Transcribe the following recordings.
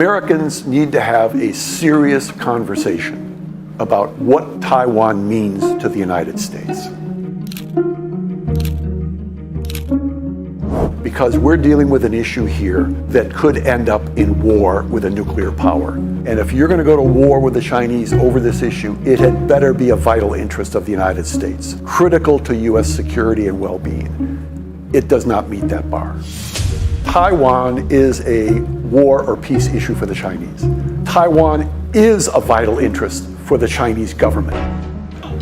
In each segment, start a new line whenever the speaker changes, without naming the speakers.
Americans need to have a serious conversation about what Taiwan means to the United States. Because we're dealing with an issue here that could end up in war with a nuclear power. And if you're going to go to war with the Chinese over this issue, it had better be a vital interest of the United States, critical to U.S. security and well-being. It does not meet that bar. Taiwan is a war or peace issue for the Chinese. Taiwan is a vital interest for the Chinese government.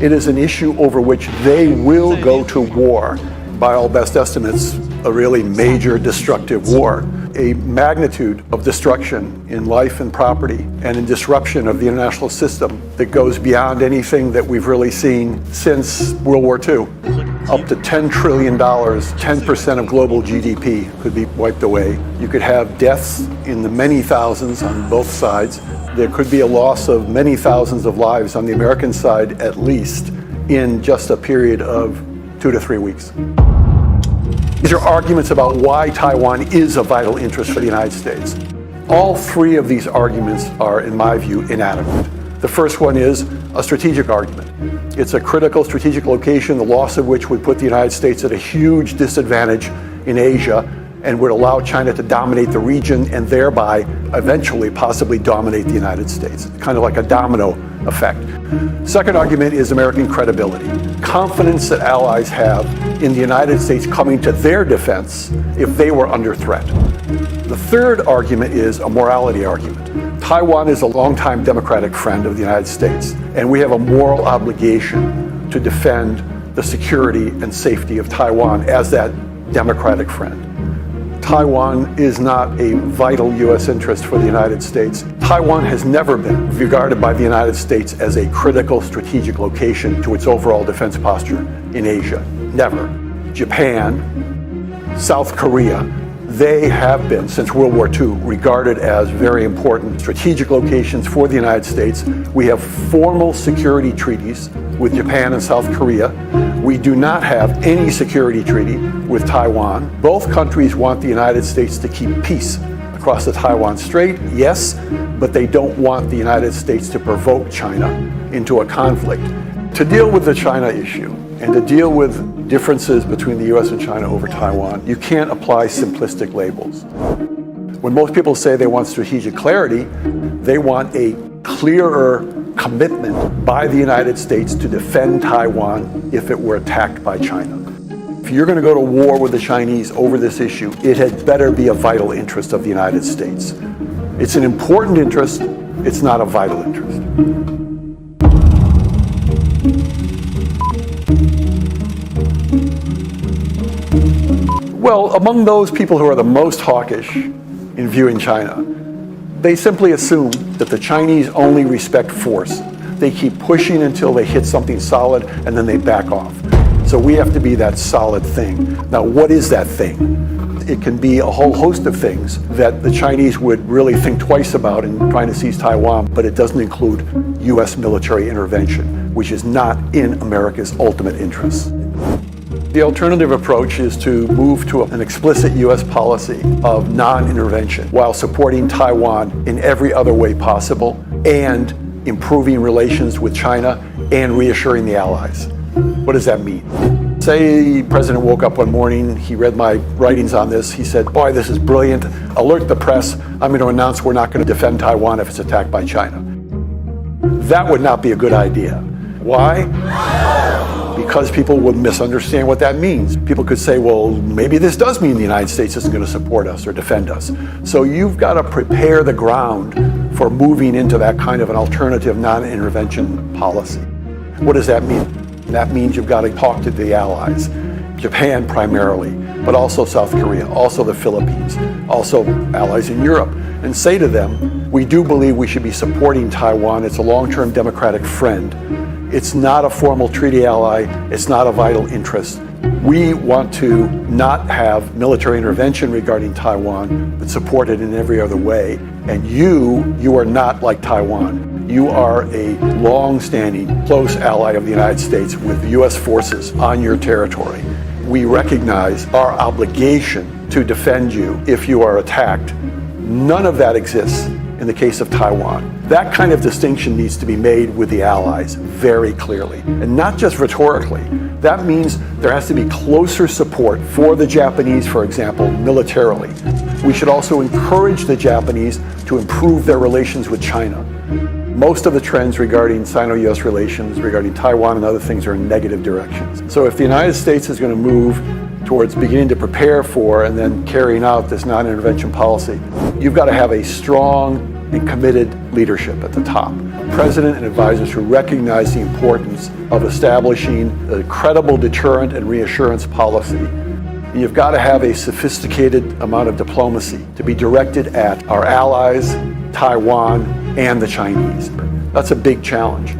It is an issue over which they will go to war. By all best estimates, a really major destructive war, a magnitude of destruction in life and property and in disruption of the international system that goes beyond anything that we've really seen since World War II. Up to $10 trillion, 10% of global GDP could be wiped away. You could have deaths in the many thousands on both sides. There could be a loss of many thousands of lives on the American side, at least, in just a period of 2 to 3 weeks. These are arguments about why Taiwan is a vital interest for the United States. All three of these arguments are, in my view, inadequate. The first one is a strategic argument. It's a critical strategic location, the loss of which would put the United States at a huge disadvantage in Asia and would allow China to dominate the region and thereby eventually possibly dominate the United States. Kind of like a domino effect. Second argument is American credibility. Confidence that allies have in the United States coming to their defense if they were under threat. The third argument is a morality argument. Taiwan is a longtime democratic friend of the United States, and we have a moral obligation to defend the security and safety of Taiwan as that democratic friend. Taiwan is not a vital U.S. interest for the United States. Taiwan has never been regarded by the United States as a critical strategic location to its overall defense posture in Asia. Never. Japan, South Korea, they have been, since World War II, regarded as very important strategic locations for the United States. We have formal security treaties with Japan and South Korea. We do not have any security treaty with Taiwan. Both countries want the United States to keep peace across the Taiwan Strait, yes, but they don't want the United States to provoke China into a conflict. To deal with the China issue and to deal with differences between the U.S. and China over Taiwan, you can't apply simplistic labels. When most people say they want strategic clarity, they want a clearer commitment by the United States to defend Taiwan if it were attacked by China. If you're going to go to war with the Chinese over this issue, it had better be a vital interest of the United States. It's an important interest, it's not a vital interest. Well, among those people who are the most hawkish in viewing China, they simply assume that the Chinese only respect force. They keep pushing until they hit something solid and then they back off. So we have to be that solid thing. Now, what is that thing? It can be a whole host of things that the Chinese would really think twice about in trying to seize Taiwan, but it doesn't include U.S. military intervention, which is not in America's ultimate interests. The alternative approach is to move to an explicit U.S. policy of non-intervention while supporting Taiwan in every other way possible and improving relations with China and reassuring the allies. What does that mean? Say the president woke up one morning, he read my writings on this, he said, boy, this is brilliant, alert the press, I'm going to announce we're not going to defend Taiwan if it's attacked by China. That would not be a good idea. Why? Because people would misunderstand what that means. People could say, well, maybe this does mean the United States isn't going to support us or defend us. So you've got to prepare the ground for moving into that kind of an alternative non-intervention policy. What does that mean? That means you've got to talk to the allies, Japan primarily, but also South Korea, also the Philippines, also allies in Europe, and say to them, we do believe we should be supporting Taiwan. It's a long-term democratic friend. It's not a formal treaty ally. It's not a vital interest. We want to not have military intervention regarding Taiwan, but support it in every other way. And you are not like Taiwan. You are a long-standing, close ally of the United States with U.S. forces on your territory. We recognize our obligation to defend you if you are attacked. None of that exists in the case of Taiwan. That kind of distinction needs to be made with the allies very clearly, and not just rhetorically. That means there has to be closer support for the Japanese, for example, militarily. We should also encourage the Japanese to improve their relations with China. Most of the trends regarding Sino-US relations, regarding Taiwan and other things, are in negative directions. So if the United States is going to move towards beginning to prepare for and then carrying out this non-intervention policy, you've got to have a strong and committed leadership at the top. President and advisors who recognize the importance of establishing a credible deterrent and reassurance policy. And you've got to have a sophisticated amount of diplomacy to be directed at our allies, Taiwan, and the Chinese. That's a big challenge.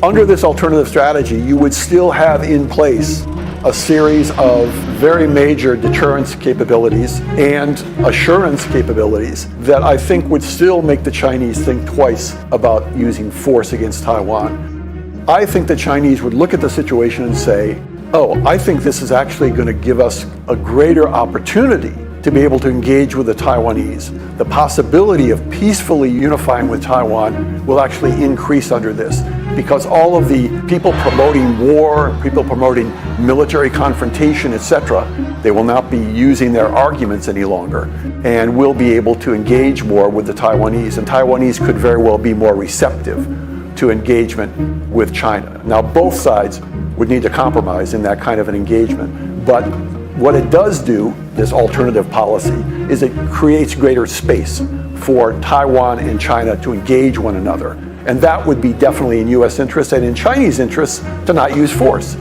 Under this alternative strategy, you would still have in place a series of very major deterrence capabilities and assurance capabilities that I think would still make the Chinese think twice about using force against Taiwan. I think the Chinese would look at the situation and say, oh, I think this is actually going to give us a greater opportunity to be able to engage with the Taiwanese. The possibility of peacefully unifying with Taiwan will actually increase under this, because all of the people promoting war, people promoting military confrontation, etc., they will not be using their arguments any longer, and will be able to engage more with the Taiwanese, and Taiwanese could very well be more receptive to engagement with China. Now, both sides would need to compromise in that kind of an engagement, but what it does do, this alternative policy, is it creates greater space for Taiwan and China to engage one another. And that would be definitely in U.S. interest and in Chinese interest to not use force.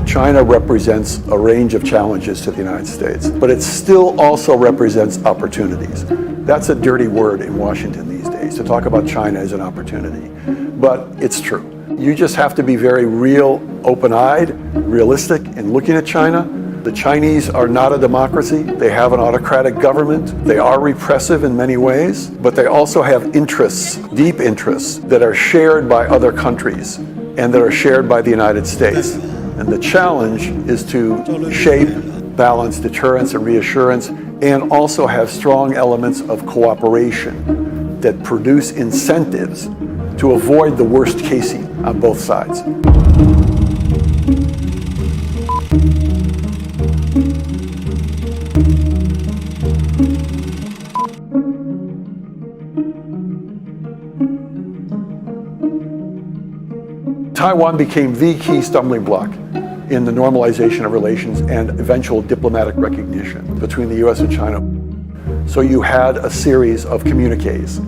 China represents a range of challenges to the United States, but it still also represents opportunities. That's a dirty word in Washington these days, to talk about China as an opportunity. But it's true. You just have to be very real, open-eyed, realistic in looking at China. The Chinese are not a democracy. They have an autocratic government. They are repressive in many ways, but they also have interests, deep interests, that are shared by other countries and that are shared by the United States. And the challenge is to shape, balance deterrence and reassurance, and also have strong elements of cooperation that produce incentives to avoid the worst casing on both sides. Taiwan became the key stumbling block in the normalization of relations and eventual diplomatic recognition between the U.S. and China. So you had a series of communiques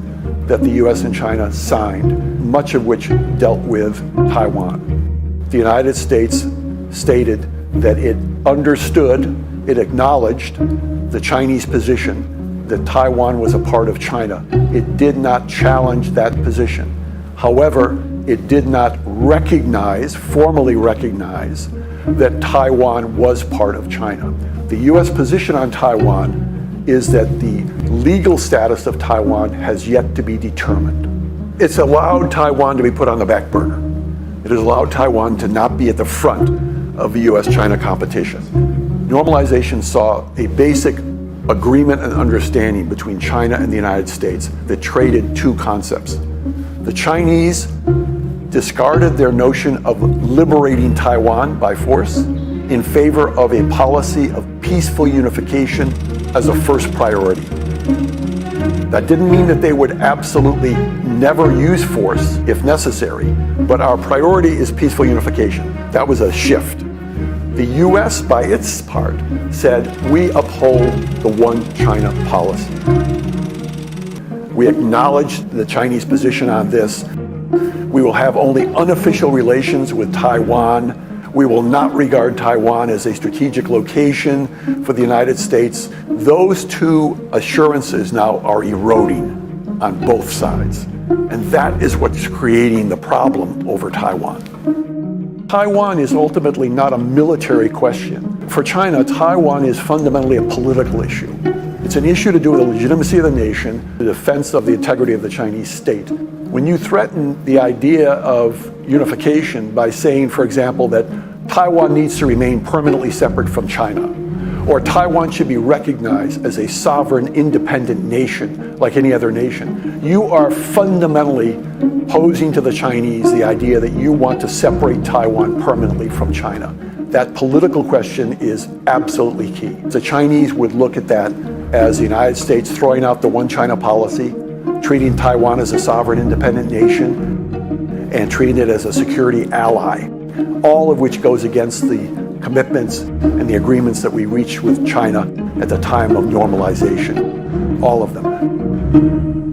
that the U.S. and China signed, much of which dealt with Taiwan. The United States stated that it understood, it acknowledged the Chinese position that Taiwan was a part of China. It did not challenge that position. However, it did not formally recognize that Taiwan was part of China. The U.S. position on Taiwan is that the legal status of Taiwan has yet to be determined. It's allowed Taiwan to be put on the back burner. It has allowed Taiwan to not be at the front of the U.S.-China competition. Normalization saw a basic agreement and understanding between China and the United States that traded two concepts. The Chinese discarded their notion of liberating Taiwan by force in favor of a policy of peaceful unification as a first priority. That didn't mean that they would absolutely never use force if necessary, but our priority is peaceful unification. That was a shift. The U.S., by its part, said we uphold the one China policy. We acknowledge the Chinese position on this. We will have only unofficial relations with Taiwan. We will not regard Taiwan as a strategic location for the United States. Those two assurances now are eroding on both sides. And that is what's creating the problem over Taiwan. Taiwan is ultimately not a military question. For China, Taiwan is fundamentally a political issue. It's an issue to do with the legitimacy of the nation, the defense of the integrity of the Chinese state. When you threaten the idea of unification by saying, for example, that Taiwan needs to remain permanently separate from China, or Taiwan should be recognized as a sovereign, independent nation like any other nation. You are fundamentally posing to the Chinese the idea that you want to separate Taiwan permanently from China. That political question is absolutely key. The Chinese would look at that as the United States throwing out the one China policy, treating Taiwan as a sovereign, independent nation, and treating it as a security ally, all of which goes against the commitments and the agreements that we reached with China at the time of normalization. All of them.